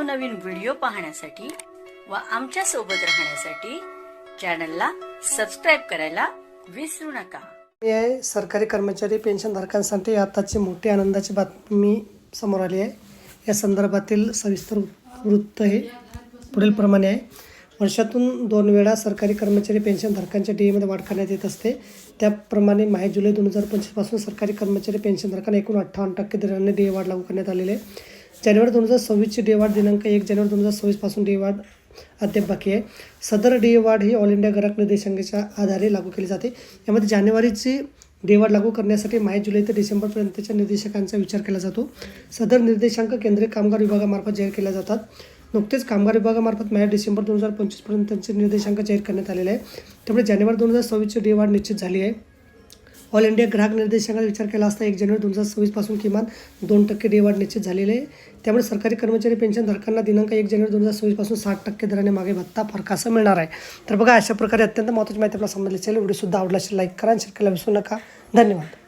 नवनवीन व्हिडिओ पाहण्यासाठी व आमच्या सोबत राहण्यासाठी चॅनलला सबस्क्राइब करायला विसरू नका। सरकारी कर्मचारी पेन्शनधारकांसाठी आताची मोठी आनंदाची बातमी समोर आली आहे। या संदर्भातील सविस्तर वृत्त हे पुढील प्रमाणे आहे। वर्षातून 2 वेळा सरकारी कर्मचारी पेन्शनधारकांच्या डीएमध्ये वाढ करण्यात येत असते। त्याप्रमाणे माहे जुलै 2025 पासून सरकारी कर्मचारी पेन्शनधारकांना एकूण 58% दराने डीए वाढ लागू करण्यात आलेली आहे। जानेवारी 2026 ची डीए वाढ दिनांक 1 जानेवारी 2026 पासून डीए वाढ अद्याप बाकी आहे। सदर डीए वाढ ही ऑल इंडिया ग्राहक निर्देशांकाच्या आधारे लागू केली जाते। यामध्ये जानेवारीची डीए वाढ लागू करण्यासाठी माहे जुलै ते डिसेंबरपर्यंतच्या निर्देशांकांचा विचार केला जातो। सदर निर्देशांक केंद्रीय कामगार विभागामार्फत जाहीर केले जातात। नुकतेच कामगार विभागामार्फत माहे डिसेंबर 2025 पर्यंतचे निर्देशांक जाहीर करण्यात आलेले आहे। त्यामुळे जानेवारी 2026 ची डीए वाढ निश्चित झाली आहे। ऑल इंडिया ग्राहक निर्देशांकाचा विचार केला असता 1 जानेवारी 2026 पासून किमान 2% डीए वाढ निश्चित झालेली आहे। त्यामुळे सरकारी कर्मचारी पेन्शनधारकांना दिनांक 1 जानेवारी 2026 पासून 60% दराने मागे भत्ता फरकासह मिळणार आहे। तर बघा, अशा प्रकारे अत्यंत महत्त्वाची माहिती आपल्याला समजली असेल। व्हिडिओ सुद्धा आवडला असेल लाईक करा आणि शेअर करायला विसरू नका। धन्यवाद।